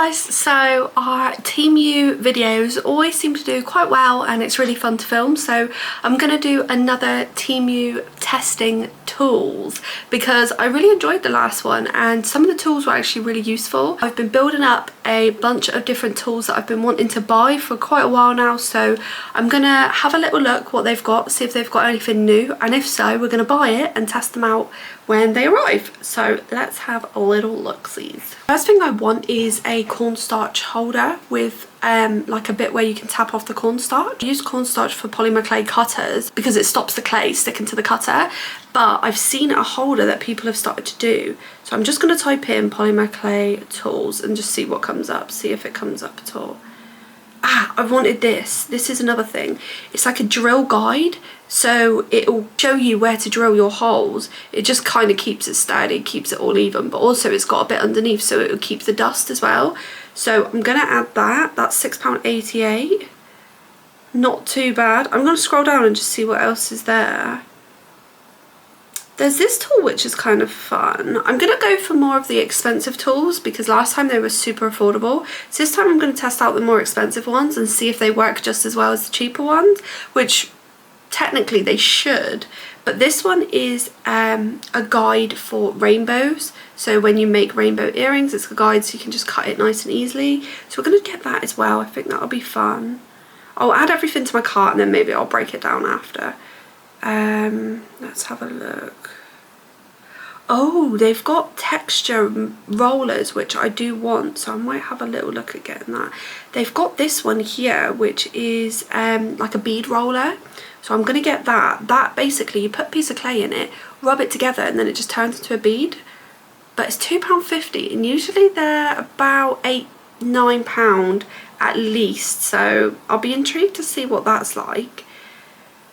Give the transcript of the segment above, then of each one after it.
guys, so our TEMU videos always seem to do quite well and it's really fun to film, so I'm going to do another TEMU testing tools because I really enjoyed the last one and some of the tools were actually really useful. I've been building up a bunch of different tools that I've been wanting to buy for quite a while now, so I'm going to have a little look what they've got, see if they've got anything new, and if so we're going to buy it and test them out when they arrive. So let's have a little look-sees. First thing I want is a cornstarch holder with like a bit where you can tap off the cornstarch. I use cornstarch for polymer clay cutters because it stops the clay sticking to the cutter, but I've seen a holder that people have started to do. So I'm just going to type in polymer clay tools and just see what comes up, see if it comes up at all. Ah, I wanted this. This is another thing. It's like a drill guide, so it'll show you where to drill your holes. It just kind of keeps it steady, keeps it all even, but also it's got a bit underneath so it'll keep the dust as well. So I'm going to add that. That's £6.88. Not too bad. I'm going to scroll down and just see what else is there. There's this tool which is kind of fun. I'm going to go for more of the expensive tools because last time they were super affordable. So this time I'm going to test out the more expensive ones and see if they work just as well as the cheaper ones, which technically they should. But this one is a guide for rainbows. So when you make rainbow earrings, it's a guide so you can just cut it nice and easily. So we're going to get that as well. I think that'll be fun. I'll add everything to my cart and then maybe I'll break it down after. Let's have a look. Oh, they've got texture rollers, which I do want, so I might have a little look at getting that. They've got this one here, which is like a bead roller, so I'm gonna get that. That basically, you put a piece of clay in it, rub it together, and then it just turns into a bead. But it's £2.50, and usually they're about £8–9 at least, so I'll be intrigued to see what that's like.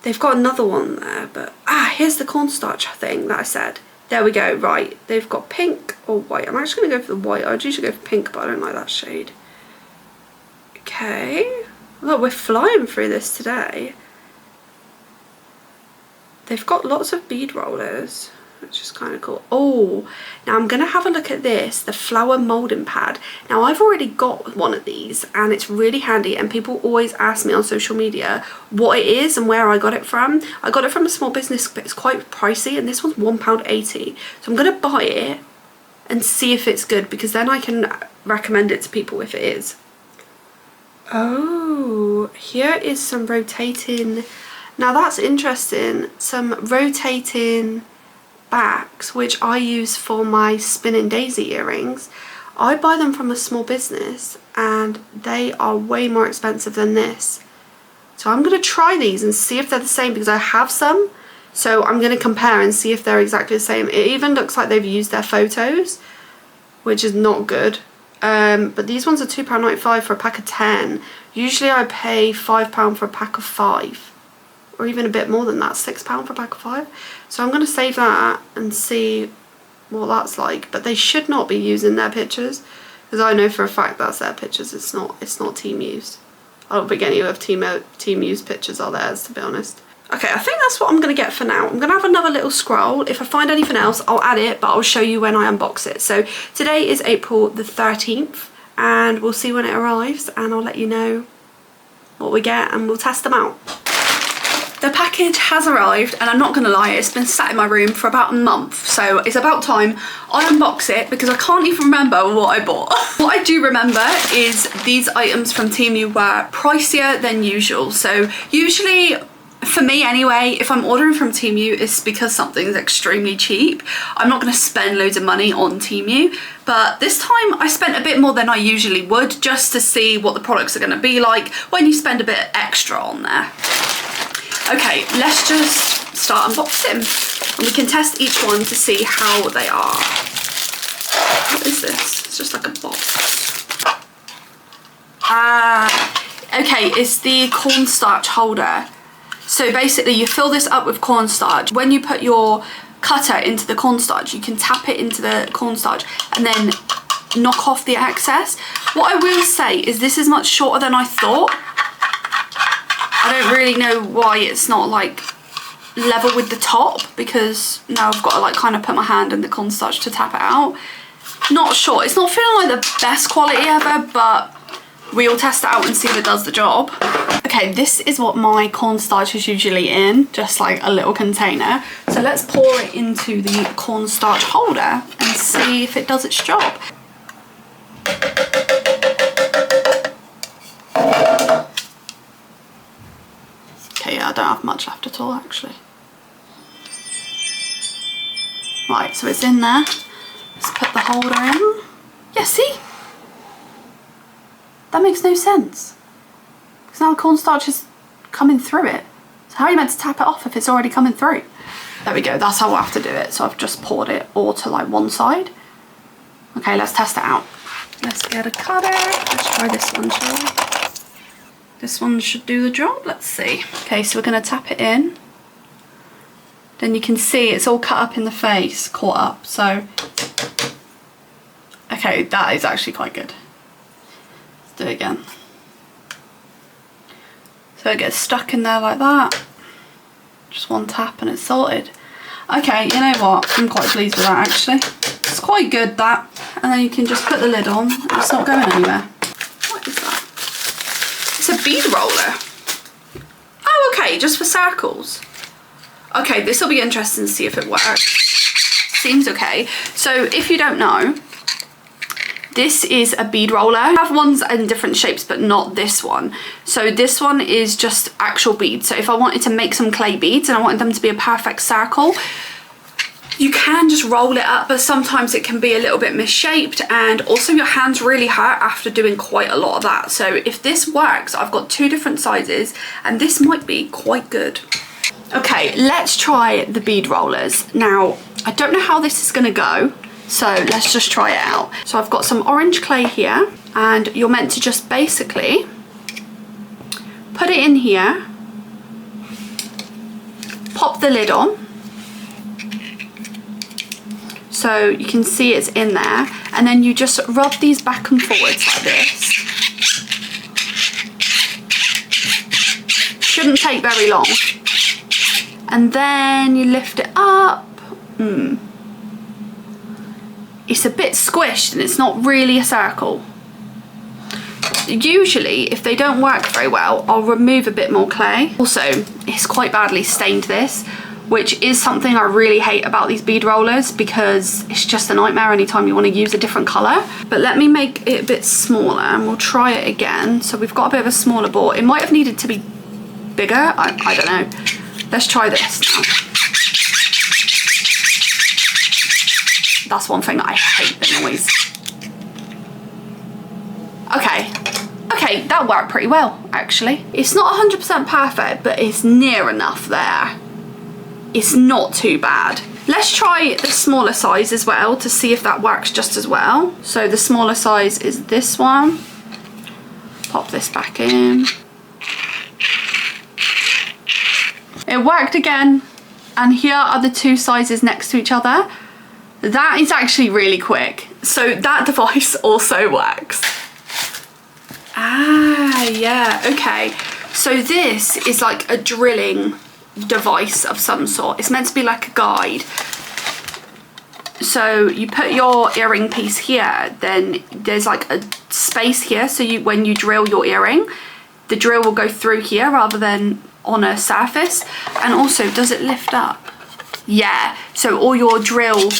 They've got another one there, but here's the cornstarch thing that I said. There we go, right. They've got pink or white. I'm actually going to go for the white. I'd usually go for pink, but I don't like that shade. Okay. Look, we're flying through this today. They've got lots of bead rollers, which is kind of cool. Oh, now I'm going to have a look at this, the flower moulding pad. Now I've already got one of these and it's really handy, and people always ask me on social media what it is and where I got it from. I got it from a small business, but it's quite pricey, and this one's £1.80. So I'm going to buy it and see if it's good, because then I can recommend it to people if it is. Oh, here is some rotating. Now that's interesting. Some rotating backs, which I use for my spinning daisy earrings. I buy them from a small business and they are way more expensive than this. So I'm going to try these and see if they're the same, because I have some. So I'm going to compare and see if they're exactly the same. It even looks like they've used their photos, which is not good. But these ones are £2.95 for a pack of 10. Usually I pay £5 for a pack of 5. Or even a bit more than that, £6 for a pack of 5. So I'm going to save that and see what that's like. But they should not be using their pictures, because I know for a fact that's their pictures. It's not TEMU's. I don't think any of TEMU's pictures are theirs, to be honest. Okay, I think that's what I'm going to get for now. I'm going to have another little scroll. If I find anything else, I'll add it, but I'll show you when I unbox it. So today is April the 13th, and we'll see when it arrives, and I'll let you know what we get, and we'll test them out. The package has arrived, and I'm not gonna lie, it's been sat in my room for about a month, so it's about time I unbox it, because I can't even remember what I bought. What I do remember is these items from TEMU were pricier than usual. So usually, for me anyway, if I'm ordering from TEMU, it's because something's extremely cheap. I'm not gonna spend loads of money on TEMU, but this time I spent a bit more than I usually would, just to see what the products are gonna be like when you spend a bit extra on there. Okay, let's just start unboxing, and we can test each one to see how they are. What is this? It's just like a box. Okay, it's the cornstarch holder. So basically you fill this up with cornstarch. When you put your cutter into the cornstarch, you can tap it into the cornstarch and then knock off the excess. What I will say is this is much shorter than I thought. I don't really know why it's not like level with the top, because now I've got to like kind of put my hand in the cornstarch to tap it out. Not sure. It's not feeling like the best quality ever, but we'll test it out and see if it does the job. Okay, this is what my cornstarch is usually in, just like a little container. So let's pour it into the cornstarch holder and see if it does its job. Okay, yeah, I don't have much left at all actually. Right, so it's in there. Let's put the holder in. Yeah, see? That makes no sense. Because now the cornstarch is coming through it. So how are you meant to tap it off if it's already coming through? There we go, that's how we'll have to do it. So I've just poured it all to like one side. Okay, let's test it out. Let's get a cutter. Let's try this one, shall we? This one should do the job, let's see. Okay, so we're gonna tap it in. Then you can see it's all cut up in the face, caught up, so. Okay, that is actually quite good. Let's do it again. So it gets stuck in there like that. Just one tap and it's sorted. Okay, you know what? I'm quite pleased with that actually. It's quite good, that. And then you can just put the lid on. It's not going anywhere. What is that? It's a bead roller. Oh, okay, just for circles. Okay, this will be interesting to see if it works. Seems okay. So if you don't know, this is a bead roller. I have ones in different shapes, but not this one. So this one is just actual beads. So if I wanted to make some clay beads and I wanted them to be a perfect circle, you can just roll it up, but sometimes it can be a little bit misshaped, and also your hands really hurt after doing quite a lot of that. So if this works, I've got two different sizes and this might be quite good. Okay, let's try the bead rollers. Now, I don't know how this is gonna go, so let's just try it out. So I've got some orange clay here, and you're meant to just basically put it in here, pop the lid on, so you can see it's in there, and then you just rub these back and forwards like this. Shouldn't take very long. And then you lift it up. It's a bit squished and it's not really a circle. Usually, if they don't work very well, I'll remove a bit more clay. Also, it's quite badly stained this, which is something I really hate about these bead rollers, because it's just a nightmare anytime you want to use a different colour. But let me make it a bit smaller and we'll try it again. So we've got a bit of a smaller board. It might have needed to be bigger, I don't know. Let's try this now. That's one thing I hate, the noise. Okay, that worked pretty well, actually. It's not 100% perfect, but it's near enough there. It's not too bad. Let's try the smaller size as well to see if that works just as well. So the smaller size is this one. Pop this back in. It worked again, and here are the two sizes next to each other. That is actually really quick. So that device also works. Ah, yeah, okay. So this is like a drilling device of some sort. It's meant to be like a guide. So you put your earring piece here, then there's like a space here, so when you drill your earring, the drill will go through here rather than on a surface. And also, does it lift up? Yeah, so all your drill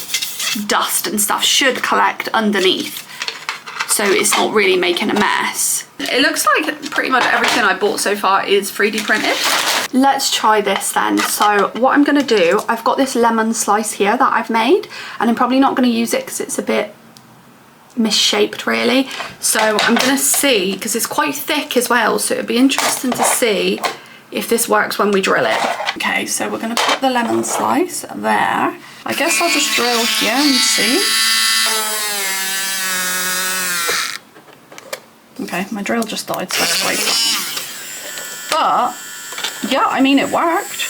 dust and stuff should collect underneath, so it's not really making a mess. It looks like pretty much everything I bought so far is 3D printed. Let's try this then. So what I'm gonna do, I've got this lemon slice here that I've made, and I'm probably not gonna use it because it's a bit misshaped really. So I'm gonna see, because it's quite thick as well, so it'd be interesting to see if this works when we drill it. Okay, so we're gonna put the lemon slice there. I guess I'll just drill here and see. Okay, my drill just died, so let's wait that one. But, yeah, I mean, it worked.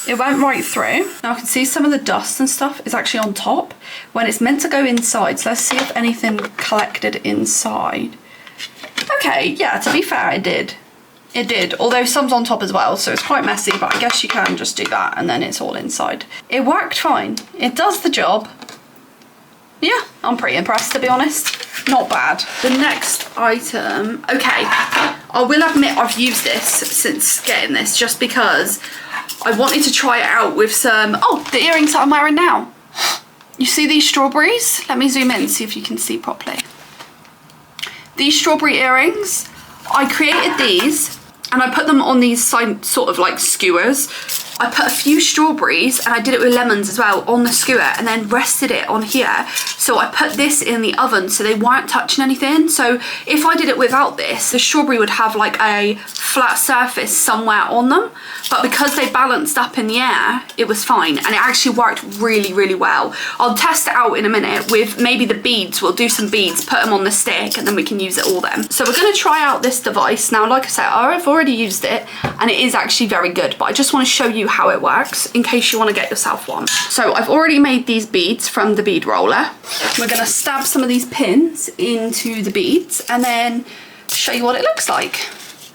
It went right through. Now I can see some of the dust and stuff is actually on top when it's meant to go inside. So let's see if anything collected inside. Okay, yeah, to be fair, it did. It did, although some's on top as well, so it's quite messy, but I guess you can just do that and then it's all inside. It worked fine. It does the job. Yeah, I'm pretty impressed, to be honest. Not bad. The next item, okay, I will admit I've used this since getting this, just because I wanted to try it out with some, oh, the earrings that I'm wearing now. You see these strawberries? Let me zoom in, see if you can see properly. These strawberry earrings, I created these and I put them on these sort of like skewers. I put a few strawberries and I did it with lemons as well on the skewer and then rested it on here. So I put this in the oven so they weren't touching anything. So if I did it without this, the strawberry would have like a flat surface somewhere on them. But because they balanced up in the air, it was fine. And it actually worked really, really well. I'll test it out in a minute with maybe the beads. We'll do some beads, put them on the stick, and then we can use it all then. So we're gonna try out this device. Now, like I said, I've already used it and it is actually very good, but I just wanna show you how it works in case you want to get yourself one. So I've already made these beads from the bead roller. We're going to stab some of these pins into the beads and then show you what it looks like.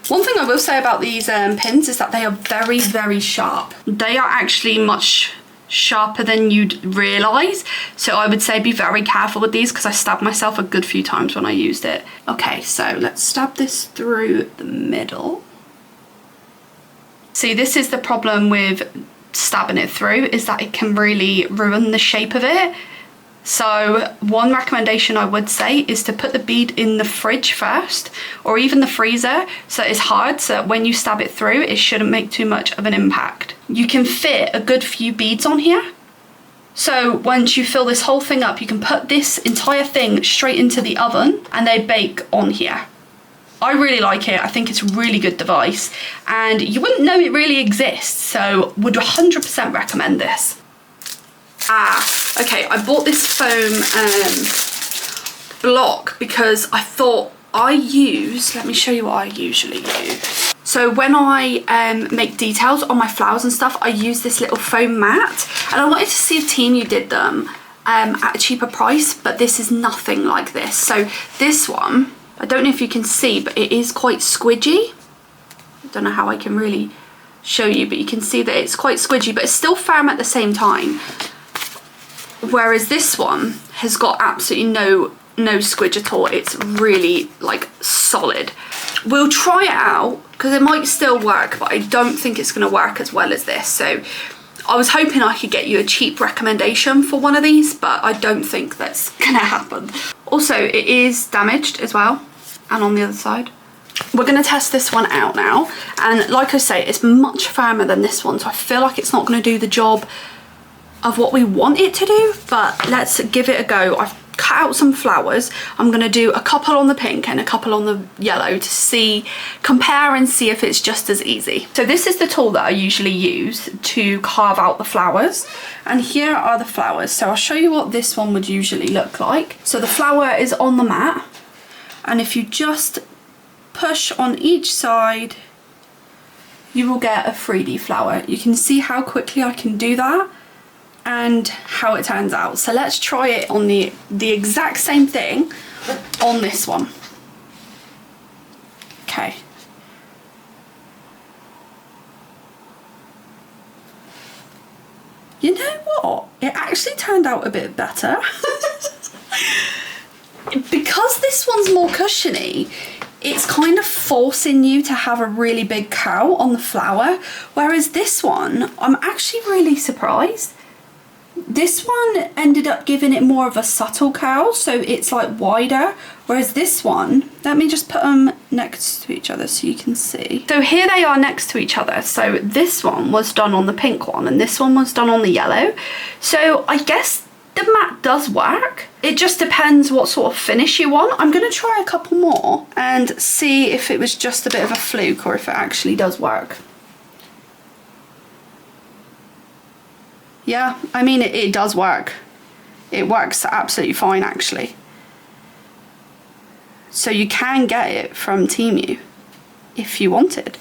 One thing I will say about these pins is that they are very, very sharp. They are actually much sharper than you'd realise, so I would say be very careful with these because I stabbed myself a good few times when I used it. Okay, so let's stab this through the middle. See, this is the problem with stabbing it through, is that it can really ruin the shape of it. So one recommendation I would say is to put the bead in the fridge first, or even the freezer, so it's hard, so that when you stab it through, it shouldn't make too much of an impact. You can fit a good few beads on here. So once you fill this whole thing up, you can put this entire thing straight into the oven and they bake on here. I really like it. I think it's a really good device and you wouldn't know it really exists, so would 100% recommend this. Okay, I bought this foam block because I thought let me show you what I usually use. So when I make details on my flowers and stuff, I use this little foam mat, and I wanted to see if TEMU did them at a cheaper price, but this is nothing like this. So this one, I don't know if you can see, but it is quite squidgy. I don't know how I can really show you, but you can see that it's quite squidgy, but it's still firm at the same time. Whereas this one has got absolutely no squidge at all. It's really like solid. We'll try it out because it might still work, but I don't think it's going to work as well as this. So I was hoping I could get you a cheap recommendation for one of these, but I don't think that's going to happen. Also, it is damaged as well, and on the other side. We're going to test this one out now, and like I say, it's much firmer than this one, so I feel like it's not going to do the job of what we want it to do, but let's give it a go. I've cut out some flowers. I'm going to do a couple on the pink and a couple on the yellow to compare and see if it's just as easy. So this is the tool that I usually use to carve out the flowers, and here are the flowers. So I'll show you what this one would usually look like. So the flower is on the mat, and if you just push on each side, you will get a 3D flower. You can see how quickly I can do that and how it turns out. So let's try it on the exact same thing on this one. Okay. You know what? It actually turned out a bit better. Because this one's more cushiony, it's kind of forcing you to have a really big cowl on the flower, whereas this one, I'm actually really surprised. This one ended up giving it more of a subtle cowl, so it's like wider, whereas this one, let me just put them next to each other so you can see. So here they are next to each other. So this one was done on the pink one and this one was done on the yellow. So I guess the mat does work. It just depends what sort of finish you want. I'm going to try a couple more and see if it was just a bit of a fluke or if it actually does work. Yeah, I mean, it does work. It works absolutely fine, actually. So you can get it from TEMU if you wanted.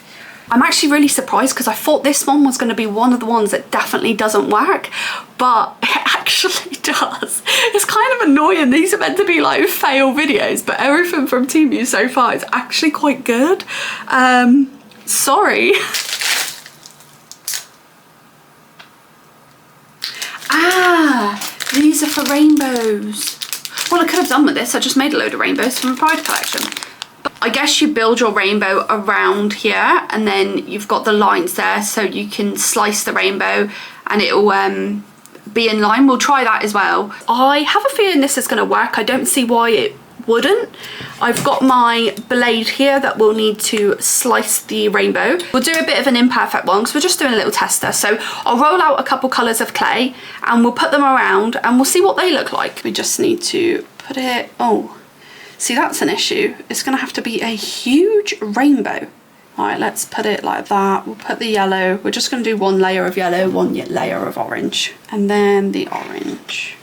I'm actually really surprised because I thought this one was going to be one of the ones that definitely doesn't work, but it actually does. It's kind of annoying. These are meant to be like fail videos, but everything from TEMU so far is actually quite good. Sorry. These are for rainbows. Well, I could have done with this. I just made a load of rainbows from a Pride collection. But I guess you build your rainbow around here, and then you've got the lines there so you can slice the rainbow and it'll be in line. We'll try that as well. I have a feeling this is going to work. I don't see why it wouldn't. I've got my blade here that we'll need to slice the rainbow. We'll do a bit of an imperfect one because we're just doing a little tester. So I'll roll out a couple colours of clay and we'll put them around and we'll see what they look like. We just need to put it, oh, see, that's an issue. It's gonna have to be a huge rainbow. All right, let's put it like that. We'll put the yellow. We're just gonna do one layer of yellow, one layer of orange, and then the orange.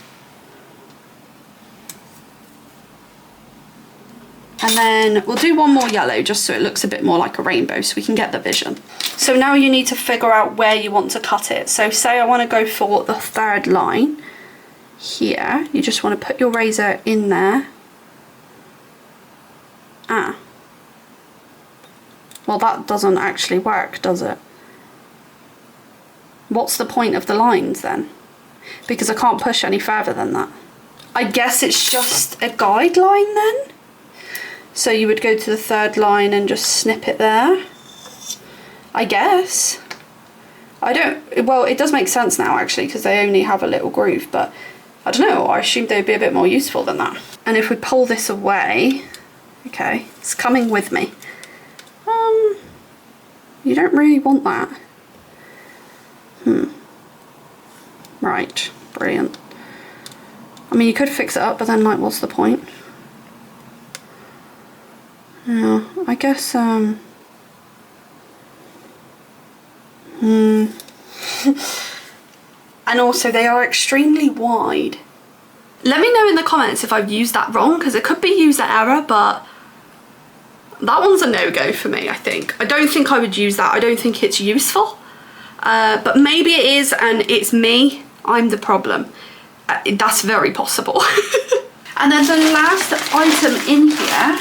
And then we'll do one more yellow just so it looks a bit more like a rainbow so we can get the vision. So now you need to figure out where you want to cut it. So say I want to go for the third line here. You just want to put your razor in there. Ah. Well, that doesn't actually work, does it? What's the point of the lines then? Because I can't push any further than that. I guess it's just a guideline then? So you would go to the third line and just snip it there, I guess. I don't, well, it does make sense now actually because they only have a little groove, but I don't know, I assumed they'd be a bit more useful than that. And if we pull this away, okay, it's coming with me. You don't really want that. Right, brilliant. I mean, you could fix it up, but then like, what's the point? Yeah, I guess, and also they are extremely wide. Let me know in the comments if I've used that wrong, because it could be user error, but that one's a no-go for me, I think. I don't think I would use that. I don't think it's useful, but maybe it is, and it's me. I'm the problem. That's very possible. And then the last item in here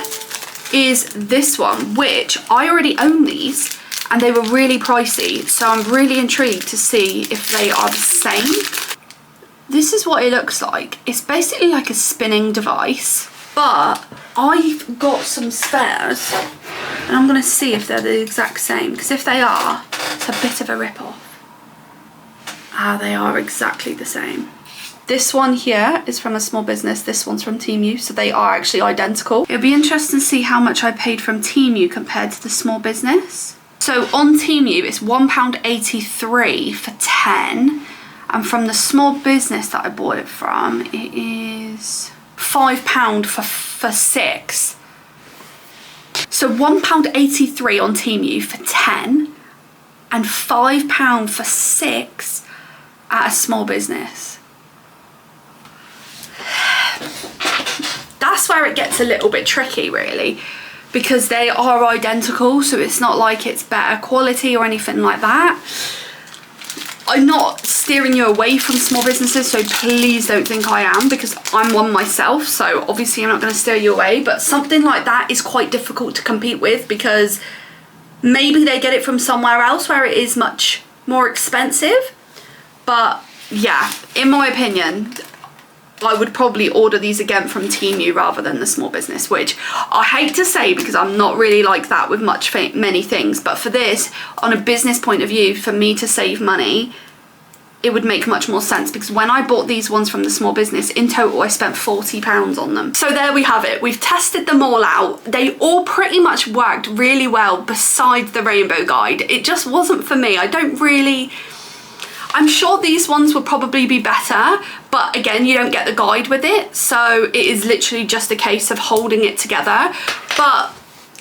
is this one, which I already own these and they were really pricey, so I'm really intrigued to see if they are the same. This is what it looks like. It's basically like a spinning device, but I've got some spares and I'm gonna see if they're the exact same, because if they are, it's a bit of a rip-off. Ah, they are exactly the same. This one here is from a small business, this one's from TEMU, so they are actually identical. It'll be interesting to see how much I paid from TEMU compared to the small business. So on TEMU, it's £1.83 for 10, and from the small business that I bought it from, it is £5 for 6. So £1.83 on TEMU for 10, and £5 for 6 at a small business. That's where it gets a little bit tricky really, because they are identical, so it's not like it's better quality or anything like that. I'm not steering you away from small businesses, so please don't think I am, because I'm one myself, so obviously I'm not going to steer you away, but something like that is quite difficult to compete with, because maybe they get it from somewhere else where it is much more expensive. But yeah, in my opinion, I would probably order these again from TEMU rather than the small business, which I hate to say because I'm not really like that with many things, but for this, on a business point of view, for me to save money, it would make much more sense, because when I bought these ones from the small business, in total I spent £40 on them. So there we have it. We've tested them all out. They all pretty much worked really well besides the rainbow guide. It just wasn't for me. I'm sure these ones will probably be better, but again, you don't get the guide with it, so it is literally just a case of holding it together. But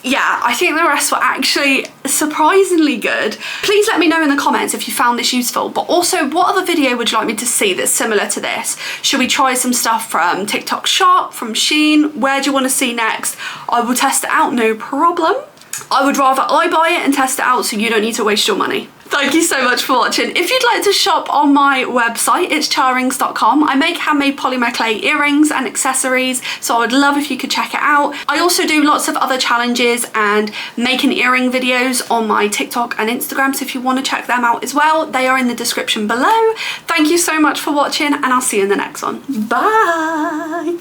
yeah, I think the rest were actually surprisingly good. Please let me know in the comments if you found this useful, but also what other video would you like me to see that's similar to this? Should we try some stuff from TikTok Shop, from Shein? Where do you want to see next? I will test it out, no problem. I would rather I buy it and test it out so you don't need to waste your money. Thank you so much for watching. If you'd like to shop on my website, it's charrings.com. I make handmade polymer clay earrings and accessories, so I would love if you could check it out. I also do lots of other challenges and making earring videos on my TikTok and Instagram, so if you want to check them out as well, they are in the description below. Thank you so much for watching, and I'll see you in the next one. Bye!